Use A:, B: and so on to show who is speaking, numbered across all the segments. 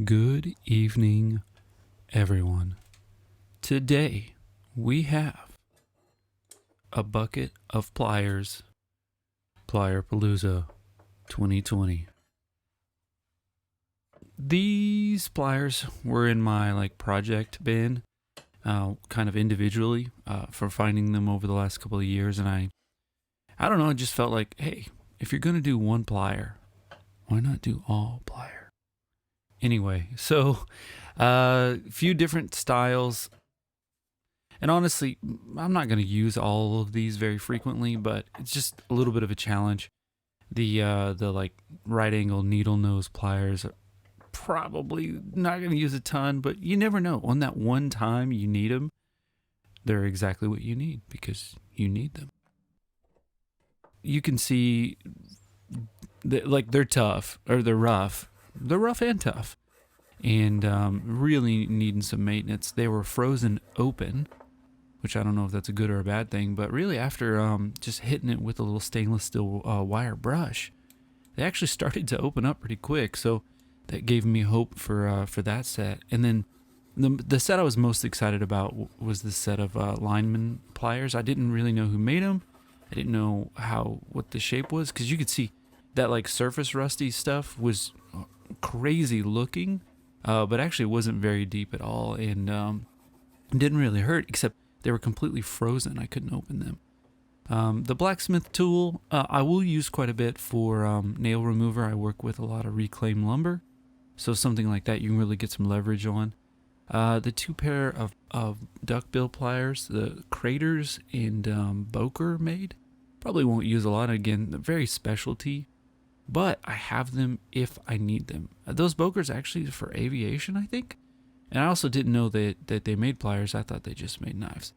A: Good evening, everyone. Today we have a bucket of pliers, Plier-palooza 2020. These pliers were in my project bin, kind of individually, for finding them over the last couple of years, and I don't know, I just felt like, hey, if you're gonna do one plier, why not do all pliers? Anyway, so a few different styles. And honestly, I'm not going to use all of these very frequently, but it's just a little bit of a challenge. The right angle needle nose pliers are probably not going to use a ton, but you never know. On that one time you need them, they're exactly what you need because you need them. You can see that, they're tough, or they're rough. They're rough and tough, and really needing some maintenance. They were frozen open, which I don't know if that's a good or a bad thing, but really after just hitting it with a little stainless steel wire brush, they actually started to open up pretty quick. So that gave me hope for that set. And then the set I was most excited about was this set of Linemen Pliers. I didn't really know who made them. I didn't know what the shape was, because you could see that surface rusty stuff was crazy looking, but actually wasn't very deep at all, and didn't really hurt, except they were completely frozen. I couldn't open them. The blacksmith tool I will use quite a bit for nail remover. I work with a lot of reclaimed lumber, so something like that you can really get some leverage on. The two pair of duckbill pliers, the Craters and Boker made, probably won't use a lot. Again, they're very specialty, but I have them if I need them. Those Bokers actually for aviation, I think. And I also didn't know that they made pliers. I thought they just made knives.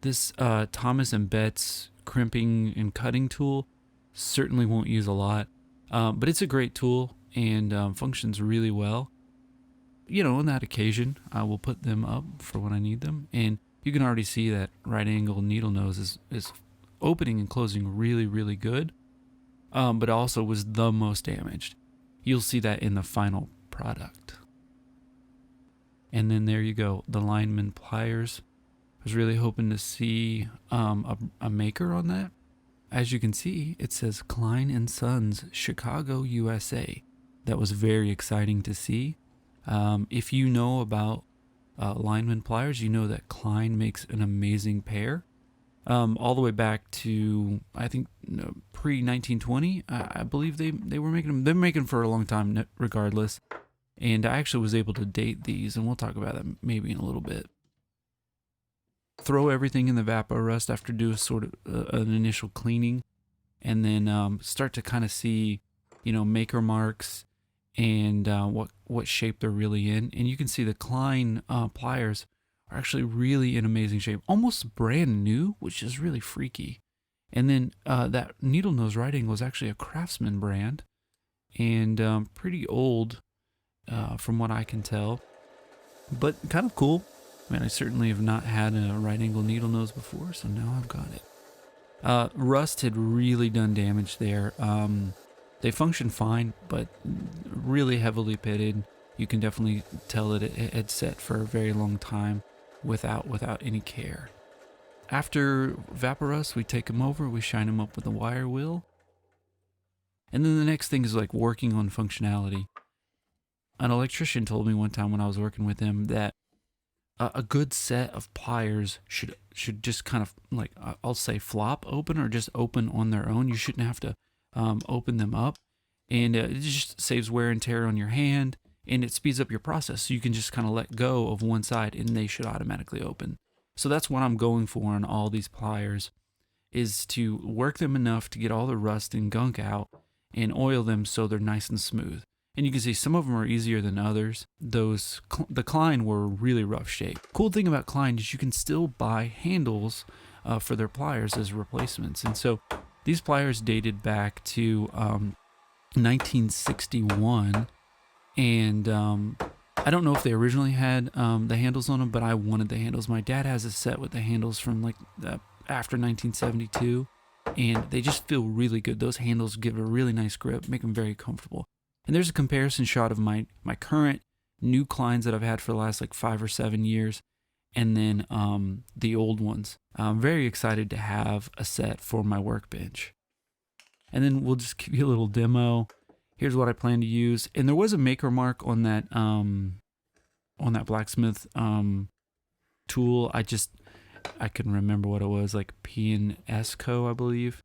A: This Thomas & Betts crimping and cutting tool certainly won't use a lot, but it's a great tool and functions really well. On that occasion, I will put them up for when I need them. And you can already see that right angle needle nose is opening and closing really, really good. But also was the most damaged. You'll see that in the final product. And then there you go, the Linemen Pliers. I was really hoping to see a maker on that. As you can see, it says Klein & Sons, Chicago, USA. That was very exciting to see. If you know about Linemen Pliers, you know that Klein makes an amazing pair. All the way back to, I think, pre-1920, I believe they were making them. They're making for a long time regardless. And I actually was able to date these, and we'll talk about that maybe in a little bit. Throw everything in the Vapor-Rust after do a sort of an initial cleaning, and then start to kind of see, maker marks and what shape they're really in. And you can see the Klein pliers are actually really in amazing shape, almost brand new, which is really freaky. And then that needle nose right angle is actually a Craftsman brand, and pretty old from what I can tell, but kind of cool. I certainly have not had a right angle needle nose before, so now I've got it. Rust had really done damage there. They function fine, but really heavily pitted. You can definitely tell that it had set for a very long time without any care. After Vapor-Rust, we take them over, we shine them up with a wire wheel. And then the next thing is working on functionality. An electrician told me one time when I was working with him that a good set of pliers should just kind of I'll say flop open, or just open on their own. You shouldn't have to open them up, and it just saves wear and tear on your hand, and it speeds up your process. So you can just kind of let go of one side and they should automatically open. So that's what I'm going for on all these pliers, is to work them enough to get all the rust and gunk out and oil them so they're nice and smooth. And you can see some of them are easier than others. The Klein were really rough shape. Cool thing about Klein is you can still buy handles for their pliers as replacements. And so these pliers dated back to 1961. And I don't know if they originally had the handles on them, but I wanted the handles. My dad has a set with the handles from after 1972. And they just feel really good. Those handles give a really nice grip, make them very comfortable. And there's a comparison shot of my current new Kleins that I've had for the last like 5 or 7 years, and then the old ones. I'm very excited to have a set for my workbench. And then we'll just give you a little demo. Here's what I plan to use. And there was a maker mark on that blacksmith tool. I couldn't remember what it was, like P&S Co, I believe.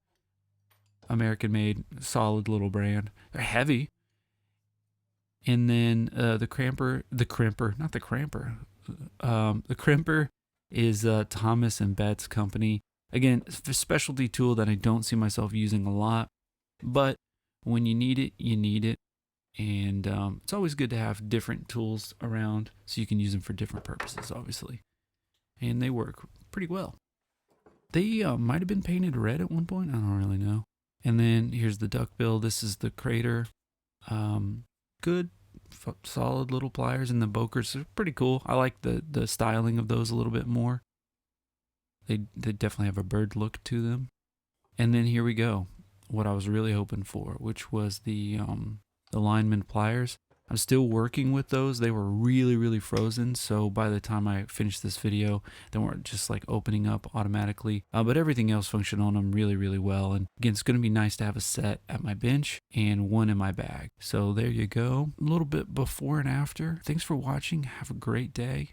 A: American made, solid little brand. They're heavy. And then the crimper is Thomas and Betts company. Again, it's a specialty tool that I don't see myself using a lot, but when you need it, you need it. And it's always good to have different tools around so you can use them for different purposes, obviously. And they work pretty well. They might have been painted red at one point. I don't really know. And then here's the duckbill. This is the crater. Good, solid little pliers, and the Bokers are pretty cool. I like the styling of those a little bit more. They definitely have a bird look to them. And then here we go. What I was really hoping for, which was the Linemen Pliers. I'm still working with those. They were really, really frozen. So by the time I finished this video, they weren't just like opening up automatically. But everything else functioned on them really, really well. And again, it's going to be nice to have a set at my bench and one in my bag. So there you go. A little bit before and after. Thanks for watching. Have a great day.